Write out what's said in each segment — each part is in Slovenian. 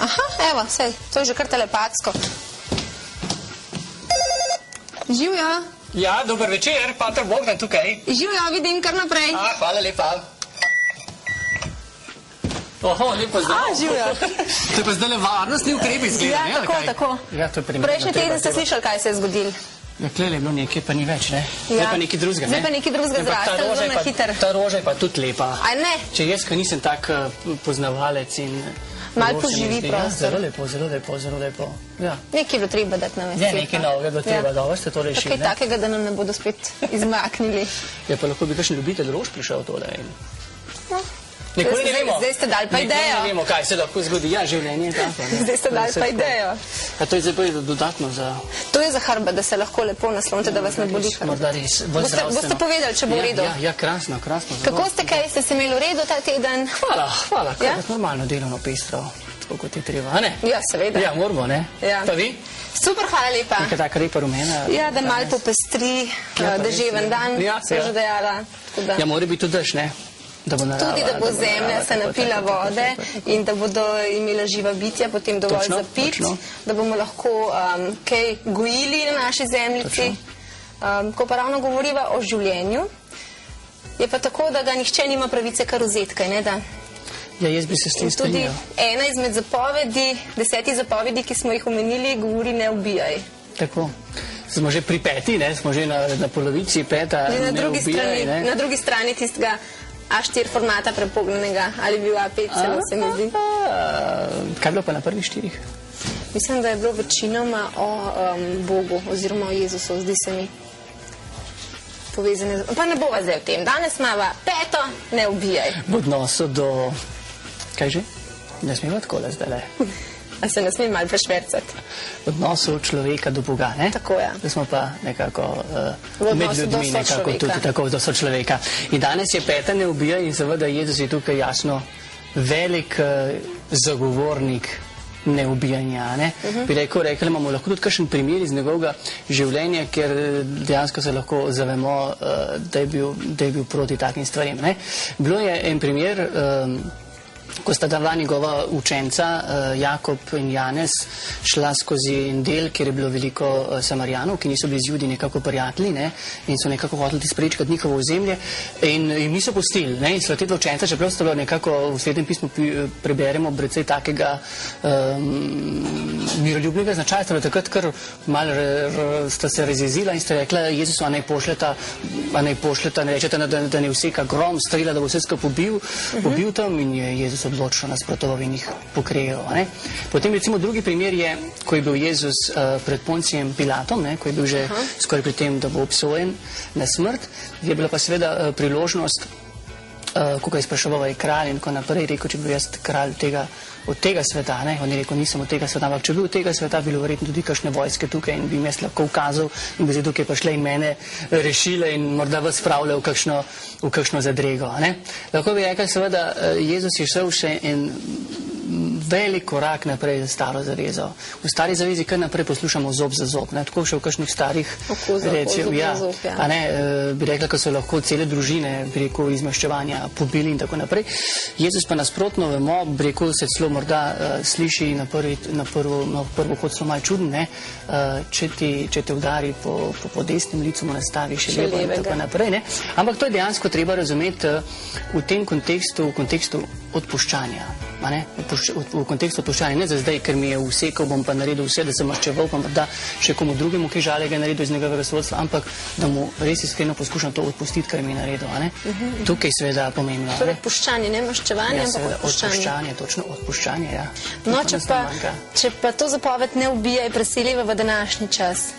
Aha, evo, sej, to je že kar telepatsko. Živjo. Ja, dober večer, pater Bogdan tukaj. Živjo, vidim kar naprej. Hvala lepa. Oho, lepo zdrav. Živjo. To je pa zdaj le varnostni ukrepi izgleda, ne? Ja, tako. Ja, to je primerno. Prejšnji teden ste slišali, kaj se je zgodil. Ja, klele je bilo nekaj, pa ni več, ne? Zdaj pa nekaj drugega, ne? Zdaj pa nekaj drugega zraste, zelo na hiter. Ta roža je pa tudi lepa. A ne? Če jaz, ko nisem tak poznavalec in... Malo poživi prostor. Zelo lepo, zelo lepo, zelo lepo. Nekaj je bilo treba dati na vesel. Ja, nekaj novega bilo treba, dobro ste to rešili. Kaj takega, da nam ne bodo spet izmaknili. Ja, pa lahko bi kakšen ljubitelj rož prišel tole. Nikoli ne vemo. Zdaj ste dali pa idejo. Nikoli ne vemo, kaj se lahko zgodi. Ja, življenje je tako. Zdaj ste dali pa idejo. A to je zdaj dodatno za... To je za hrbet, da se lahko lepo naslonite, da vas ne boli hrbet. Morda res, bolj zdravstveno. Boste povedali, če bo v redu. Ja, krasno, krasno. Kako ste kaj, ste se imeli v redu ta teden? Hvala, kar normalno delovno pestro, tako kot je treba, a ne? Ja, seveda. Ja, moramo, ne? Pa vi? Super, hvala lepa. Nekaj taka lepa rumena. Ja, da malo popestri, deževen dan, sem že dejala. Ja, mora biti tudi dež, ne? Tudi, da bo zemlja se napila vode in da bodo imela živa bitja potem dovolj za pit, da bomo lahko kaj gojili na naši zemljici. Ko pa ravno govoriva o življenju, je pa tako, da ga nihče nima pravice kar vzeti, kaj ne da? Ja, jaz bi se s tem strinjal. Tudi ena izmed zapovedi, 10 zapovedi, ki smo jih omenili, govori ne ubijaj. Tako. Smo že pri 5, ne? Smo že na polovici 5, ne ubijaj, ne? Na drugi strani tistega A4 formata prepognenega, ali bil A5, celo se mi zdi. Kaj je bilo pa na prvih 4? Mislim, da je bilo večinoma o Bogu oziroma o Jezusu, zdi se mi povezane. Pa ne bova zdaj v tem. Danes imava 5, ne ubijaj. V odnosu do... Kaj že? Ne smemo takole zdaj le. A se ne smem malo prešvercati? V odnosu človeka do Boga, ne? Tako, ja. Da smo pa nekako med ljudmi nekako tudi tako do sočloveka. In danes je 5, ne ubijaj in seveda Jezus je tukaj jasno velik zagovornik neubijanja, ne? Bi rekli, imamo lahko tudi kakšen primer iz njegovega življenja, ker dejansko se lahko zavemo, da je bil proti takim stvarem, ne? Bilo je en primer, ko sta dva njegova učenca, Jakob in Janez, šla skozi en del, kjer je bilo veliko Samarijanov, ki niso bili z Judi nekako prijatelji, ne, in so nekako hoteli sprečkati njihovo ozemlje in jim niso pustili, ne, in so te dva učenca, čeprav sta bila nekako v Svetem pismu preberemo precej takega miroljubnega značaja, sta bila takrat kar malo sta se razjezila in sta rekla Jezusu, a naj pošljeta, ne rečete, da ne vseka grom, strela, da bo vse skupaj pobil tam in je Jezus odločno nasprotoval in jih pokrejal. Potem recimo drugi primer je, ko je bil Jezus pred Poncijem Pilatom, ko je bil že skoraj pri tem, da bo obsojen na smrt, je bila pa seveda priložnost, ko ga je spraševal, je kralj in tako naprej, rekel, če bi bil jaz kralj od tega sveta, on je rekel, nisem od tega sveta, ampak če bi bil od tega sveta, bilo verjetno tudi kakšne vojske tukaj in bi jaz lahko ukazal in bi zdaj tukaj pa šle in mene rešile in morda vas spravljal v kakšno zadrego. Lahko bi rekel, seveda, Jezus je šel še en velik korak naprej za staro zavezo. V stari zavezi kar naprej poslušamo zob za zob, tako še v kakšnih starih bi rekla, ko so lahko cele družine preko izmaščevanja pobili in tako naprej. Jezus pa nasprotno vemo, bi rekel, se celo morda sliši na prvo hod so malo čuden, če te udari po desnem licu, mu nastavi še levo in tako naprej. Ampak to je dejansko treba razumeti v tem kontekstu, v kontekstu odpuščanja. V kontekstu odpuščanja, ne za zdaj, ker mi je vsekal, bom pa naredil vse, da sem maščeval, pa morda še komu drugemu kaj žalega naredil iz njegovega sodstva, ampak da mu res iskreno poskušam to odpustiti, kar mi je naredil. Tukaj seveda pomembno. Torej odpuščanje, ne maščevanje, ampak odpuščanje. Odpuščanje, točno odpuščanje, ja. No, če pa to zapoved ne ubijaj, preseliva v današnji čas,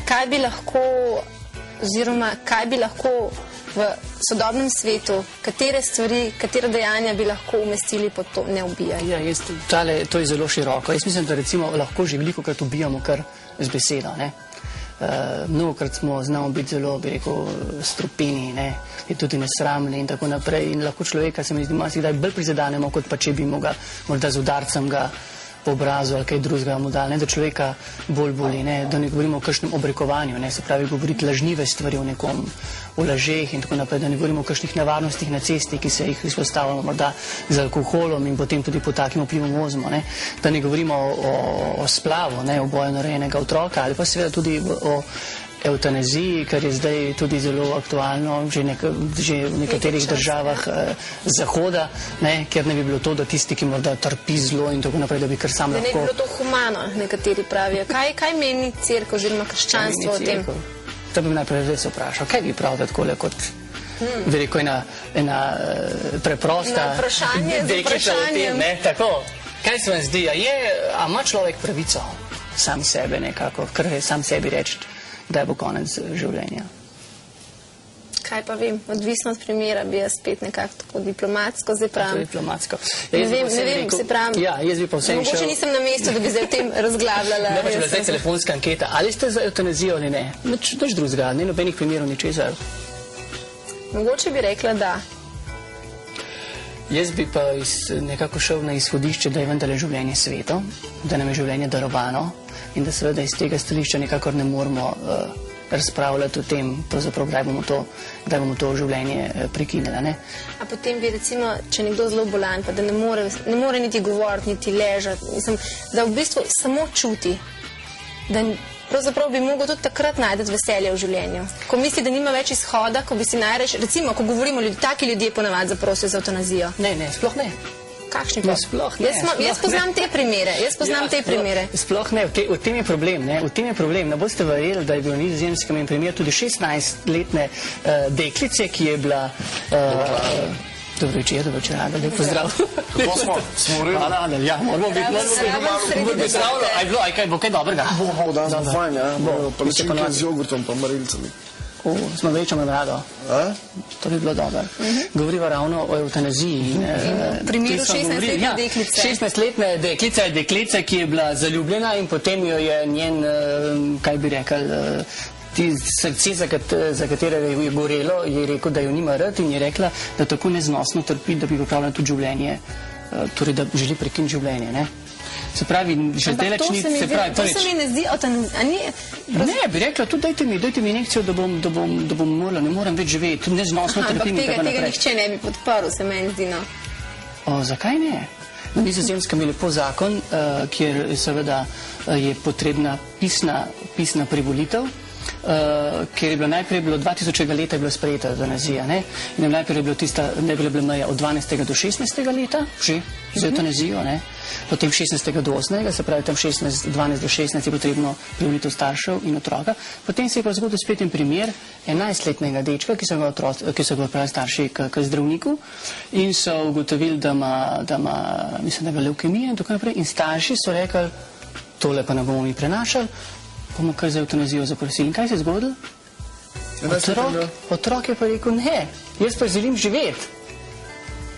kaj bi lahko v sodobnem svetu, katere stvari, katere dejanja bi lahko umestili pod to ne ubijaj? Ja, to je zelo široko. Jaz mislim, da recimo lahko že velikokrat ubijamo kar z besedo, mnogokrat znamo biti zelo, bi rekel, strupeni, in tudi nesramni in tako naprej in lahko človeka, se mi zdi, marsikdaj bolj prizadenemo, kot pa če bi ga morda z udarcem ga po obrazu ali kaj drugega mu dali, da človeka bolj boli, da ne govorimo o kakšnem obrekovanju, se pravi govoriti lažnive stvari o nekom, o lažeh in tako naprej, da ne govorimo o kakšnih nevarnostih na cesti, ki se jih izpostavljamo morda z alkoholom in potem tudi pod takim vplivom vozimo, da ne govorimo o splavu, o boju narejenega otroka ali pa seveda tudi o evtanaziji, kar je zdaj tudi zelo aktualno že v nekaterih državah Zahoda, ker ne bi bilo to, da tisti, ki morda trpi zlo in tako naprej, da bi kar sam lahko... Da ne bi bilo to humano, nekateri pravijo. Kaj meni cerkev oziroma krščanstvo o tem? To bi najprej res vprašal. Kaj bi pravil takole kot, bi rekel, ena preprosta... Na vprašanje z vprašanjem. Tako, kaj se vam zdi? A ima človek pravico sam sebe nekako, kar sam sebi reči, da bo konec življenja? Kaj pa vem, odvisno od primera bi jaz spet nekako tako diplomatsko zdaj pravim. Diplomatsko. Ne vem, se pravim. Ja, jaz bi pa vsem šel... Mogoče nisem na mestu, da bi zdaj o tem razglabljala. Da pa če bila zdaj telefonska anketa, ali ste za evtanazijo ali ne? Nič drugega, ni nobenih primerov, ničesar. Mogoče bi rekla da. Jaz bi pa nekako šel na izhodišče, da je vendarle življenje sveto, da nam je življenje darovano in da seveda iz tega stališča nekakor ne moramo razpravljati o tem, pravzaprav kdaj bomo to življenje prekinili. A potem bi recimo, če nekdo zelo bolan, pa da ne more niti govoriti, niti ležati, da v bistvu samo čuti, da pravzaprav bi mogel tudi takrat najti veselje v življenju. Ko misli, da nima več izhoda, ko bi si najreč, recimo, ko govorimo ljudi, taki ljudje ponavadi zaprosijo za evtanazijo. Ne, sploh ne. Kakšni pa? Sploh ne. Jaz poznam te primere. Sploh ne, v tem je problem, ne boste verjeli, da je bil v Nizozemskem en primer tudi 16-letne deklice, ki je bila... Dobro večer, Adel, lep pozdrav. Kako smo? Smo v redu? Hvala, Adel, ja, moramo biti zdravljeno. Aj bo kaj dobrega? Bo, danes bo fajn, ja. Palačinke z jogurtom pa marilcami. Smo večjo rado. To bi bilo dobro. Govoriva ravno o evtanaziji. V primeru 16-letne deklice. 16-letne deklice, ki je bila zaljubljena in potem jo je njen, kaj bi rekel, srce, za katerega je gorelo, je rekel, da jo nima rad in je rekla, da tako neznosno trpi, da bi pripravljala tudi življenje, torej da želi prekiniti življenje. Se pravi, že delač ni... To se mi ne zdi, ne, bi rekla, tudi dajte mi injekcijo, da bom morala, ne moram več živeti, tudi neznosno trpim in tako naprej. Ampak tega nihče ne bi podprl, se meni zdi, no. Zakaj ne? Na Nizozemskem je lepo zakon, kjer seveda je potrebna pisna privolitev, ker je bilo najprej 2000. leta je bila sprejeta evtanazija, in najprej je bila tista, ne bi bila meja od 12. do 16. leta, že z evtanazijo, potem 16. do 18. se pravi tam 12 do 16 je potrebno privolitev staršev in otroka, potem se je pa zgodil spet en primer 11-letnega dečka, ki so ga odpravili starši k zdravniku in so ugotovili, da ima, mislim, da ima levkemijo in tako naprej, in starši so rekli, tole pa ne bomo mi prenašali, bomo kar za evtanazijo zaprosili. In kaj se je zgodilo? Otrok je pa rekel, ne, jaz pa želim živeti.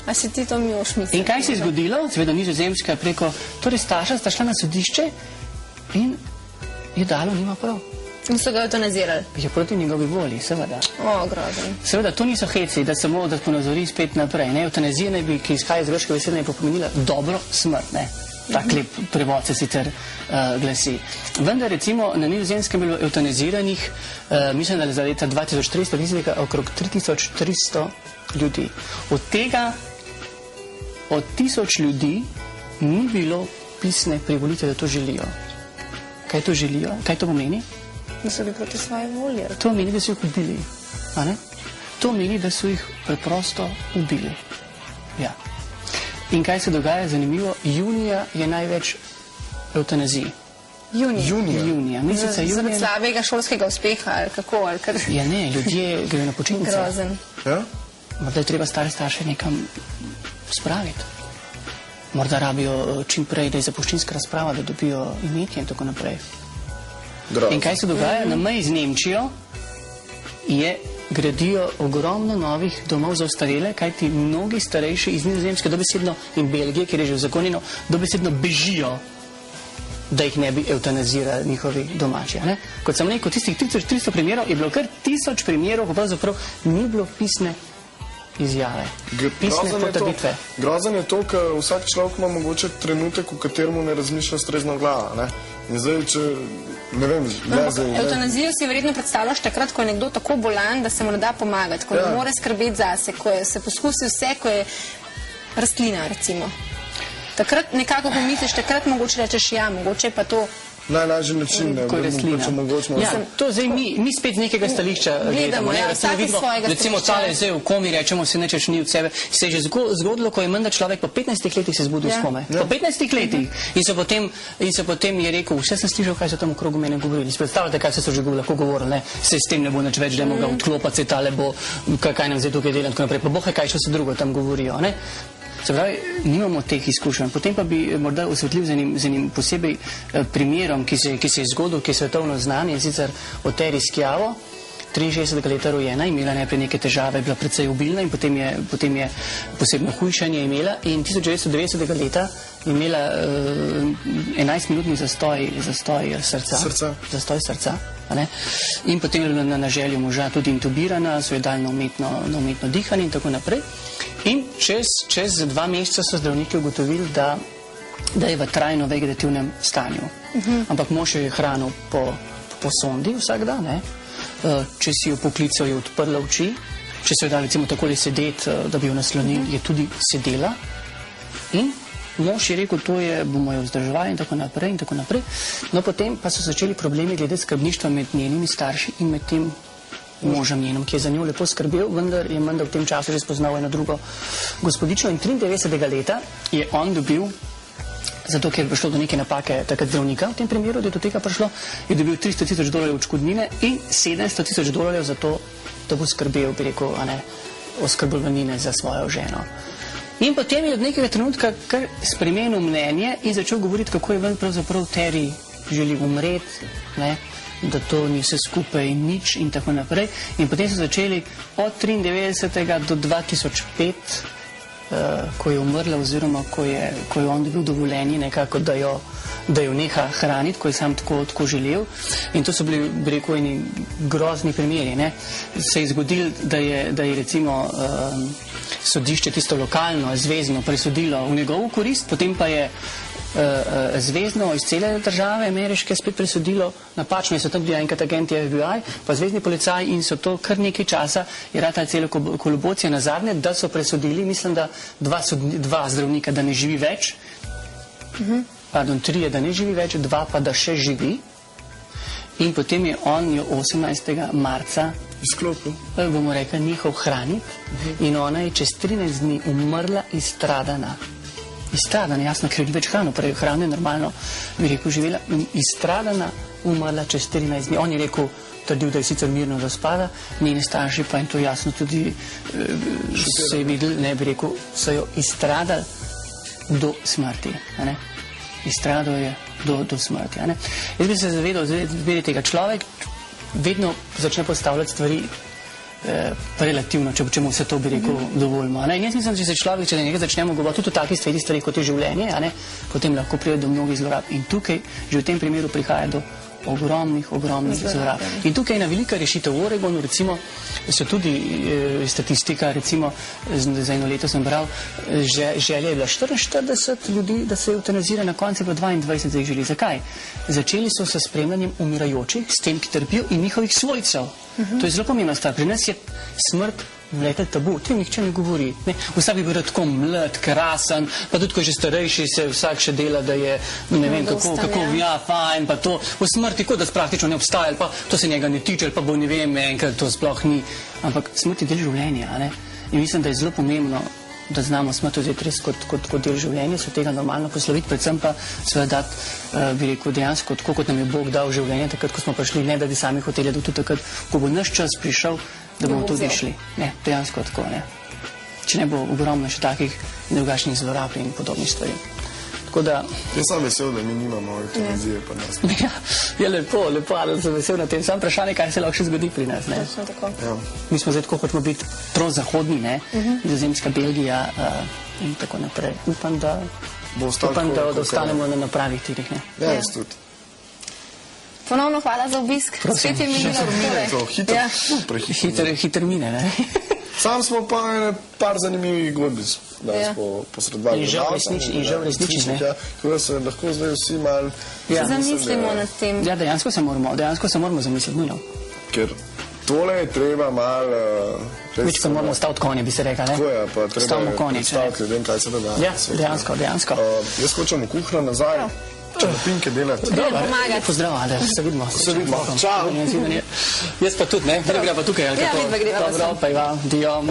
A si ti to miloš misli? In kaj se je zgodilo? Seveda Nizozemska preko, torej starša sta šla na sodišče in je dalo, nima prav. In so ga eutanazirali? Je proti njegovi volji, seveda. Grozen. Seveda, to niso heci, da samo da ponazori spet naprej. Eutanazija, ki izhaja iz grške besede, je pomenila dobro smrt, Tak lep prevod se sicer glasi. Vendar recimo na Nizozemskem je bilo eutanaziranih, mislim, da je za leta 2003 statistika okrog 3300 ljudi. Od tega, od 1000 ljudi ni bilo pisne privolitve, da to želijo. Kaj to želijo? Kaj to pomeni? Da so bili proti svoji volji. To pomeni, da so jih ubili. To pomeni, da so jih preprosto ubili. Ja. In kaj se dogaja? Zanimivo, junija je največ eutanazij. Junija. Zaradi slabega šolskega uspeha ali kako? Ja ne, ljudje grejo na počitnice. Grozen. Morda je treba stare starše nekam spraviti. Morda rabijo čim prej, da je zapuščinska razprava, da dobijo imetje in tako naprej. In kaj se dogaja? Na meji z Nemčijo gradijo ogromno novih domov za ostarele, kajti mnogi starejši iz Nizozemske dobesedno in Belgije, kjer je že uzakonjeno, dobesedno bežijo, da jih ne bi eutanazirali njihovi domači. Kot sem rekel, tistih 1300 primerov je bilo kar 1000 primerov, ko pravzaprav ni bilo pisne izjave. Pisne potrditve. Grozen je to, ker vsak človek ima mogoče trenutek, v katerem ne razmišlja strezno glava, ne? In zdaj, če, ne vem, Evtanazijo si verjetno predstavljaš takrat, ko je nekdo tako bolan, da se mu ne da pomagati, ko ne more skrbeti zase, ko se poskusi vse, ko je rastlina, recimo. Takrat nekako pomisliš, takrat mogoče rečeš, ja, mogoče pa to najlažji način, ko je rastlina. Ja, to zdaj mi spet z nekega stališča gledamo. Ja, vsak iz svojega recimo tale zdaj v komi rečemo, se nečeš ni od sebe. Se je že zgodilo, ko je menda človek po 15 letih se zbudil s kome. Po 15 letih. In se potem je rekel, vse sem slišal, kaj so tam v krogu mene govorili. Predstavljate, kaj so že lahko govorili, ne? Se s tem ne bo nič več, da ga odklopati, se tale bo, kaj nam zdaj tukaj delam, tako naprej. Pa bohe, kaj še se drugo tam govorijo, ne? Se pravi, nimamo teh izkušenj. Potem pa bi morda osvetljiv z enim posebej primerom, ki se je zgodil, ki je svetovno znan, in sicer o Terry Schiavo, 63 leta rojena, imela najprej neke težave, bila precej obilna in potem je posebno hujšanje imela in 1990 leta je imela 11-minutni zastoj srca. Zastoj srca. In potem je bila na željo moža tudi intubirana, so jo dali na umetno dihanje in tako naprej. In čez 2 meseca so zdravniki ugotovili, da je v trajno vegetativnem stanju. Ampak mož jo je hranil po sondi vsak dan, ne? Če si jo poklical, je odprla oči, če so jo dali recimo takole sedeti, da bi jo naslonili, je tudi sedela. In mož je rekel, to je, bomo jo vzdrževali in tako naprej in tako naprej. No, potem pa so začeli problemi glede skrbništva med njenimi starši in med tem možem njenom, ki je za njo lepo skrbel, vendar je menda v tem času že spoznal eno drugo gospodično in 93. leta je on dobil, zato ker je prišlo do neke napake takrat zdravnika, v tem primeru, da je do tega prišlo, je dobil $300,000 odškodnine in $700,000 za to, da bo skrbel, bi rekel, oskrbovalnine za svojo ženo. In potem je od nekega trenutka kar spremenil mnenje in začel govoriti, kako je pravzaprav Terry želi umreti, ne? Da to ni vse skupaj nič in tako naprej. In potem so začeli od 93. do 2005, ko je umrla oziroma ko je on dobil dovoljenje nekako, da jo neha hraniti, ko je sam tako želel. In to so bili, bi rekel, eni grozni primeri, ne. Se je zgodilo, da je recimo sodišče tisto lokalno, zvezno presodilo v njegovo korist, potem pa je zvezno iz cele države ameriške spet presodilo napačno, so tam bili enkrat agenti FBI, pa zvezni policaj in so to kar nekaj časa, je rata cela kolobocija nazadnje, da so presodili, mislim, da 2 zdravnika, da ne živi več, pardon, 3, da ne živi več, 2 pa da še živi. In potem je on jo 18. marca izklopil, bomo rekli, nehal hraniti in ona je čez 13 dni umrla izstradana. Izstradana, jasno, ker je več hrano, prej hrane normalno, bi rekel, živela in izstradana, umrla čez 14 dni. On je rekel, trdil, da je sicer mirno razpada, njeni starši pa in to jasno tudi so je videli, ne bi rekel, so jo izstradali do smrti, ne? Izstradal je do smrti, ne? Jaz bi se zavedal, zvedi tega človek, vedno začne postavljati stvari relativno, če mu vse to bi rekel dovoljno. In jaz mislim, če nekaj začnemo govoriti tudi o takih stvari, kot je življenje, potem lahko pride do mnogih zlorab. In tukaj že v tem primeru prihaja do ogromnih zlorab. In tukaj je ena velika rešitev. V Oregonu recimo so tudi statistika, recimo za eno leto sem bral, želja je bila 44 ljudi, da se eutanazira, na koncu pa 22 zdaj želi. Zakaj? Začeli so s spremljanjem umirajočih, s tem, ki trpijo, in njihovih svojcev. To je zelo pomembna stvar. Pri nas je smrt vleta tabu, o tem nihče ne govori. Vsak bi bil tako mlad, krasen, pa tudi, ko je že starejši, se vsak še dela, da je, ne vem, kako ja, fajn, pa to v smrti, kot da praktično ne obstaja, pa to se njega ne tiče, pa bo, ne vem, enkrat to sploh ni. Ampak smrt je del življenja, ne? In mislim, da je zelo pomembno, da znamo smrt vzeti res kot del življenja, se tega normalno posloviti, predvsem pa seveda dati, bi rekel, dejansko tako, kot nam je Bog dal življenje, takrat, ko smo prišli, ne da bi sami hoteli, da tudi takrat, ko bo naš čas prišel, da bomo tudi šli. Ne, dejansko tako, ne. Če ne bo ogromno še takih drugačnih zlorab in podobnih stvari. Tako da... Jaz sem vesel, da mi nimamo eutanazije pa nas. Ja, lepo, ali sem vesel na tem. Sam vprašanje, kaj se lahko še zgodi pri nas, ne. Mi smo zdaj tako, hočemo biti prozahodni, ne. Nizozemska, Belgija in tako naprej. Upam, da ostanemo na pravih tirih, ne. Ja, jaz tudi. Ponovno hvala za obisk. Svet je minilo. Hitro mine, ne? Sam smo pa ene par zanimivih godbic danes posredovali. In že uresničiti, ne? Tako da se lahko zdaj vsi malo zamislimo nad tem. Ja, dejansko se moramo zamisliti, nujno. Ker tole je treba malo... Več, ko moramo staviti konje, bi se rekla, ne? Tako je, pa treba predstaviti ljudem, kaj se dogaja. Ja, dejansko. Jaz hočem v kuhno nazaj, če napinke delati. Pozdrav, Ade, se vidimo. Čau. Jaz pa tudi, ne? Greva pa tukaj, ali kako? Ja, vidva greva pa sem. Dobro, pa Iva, dio.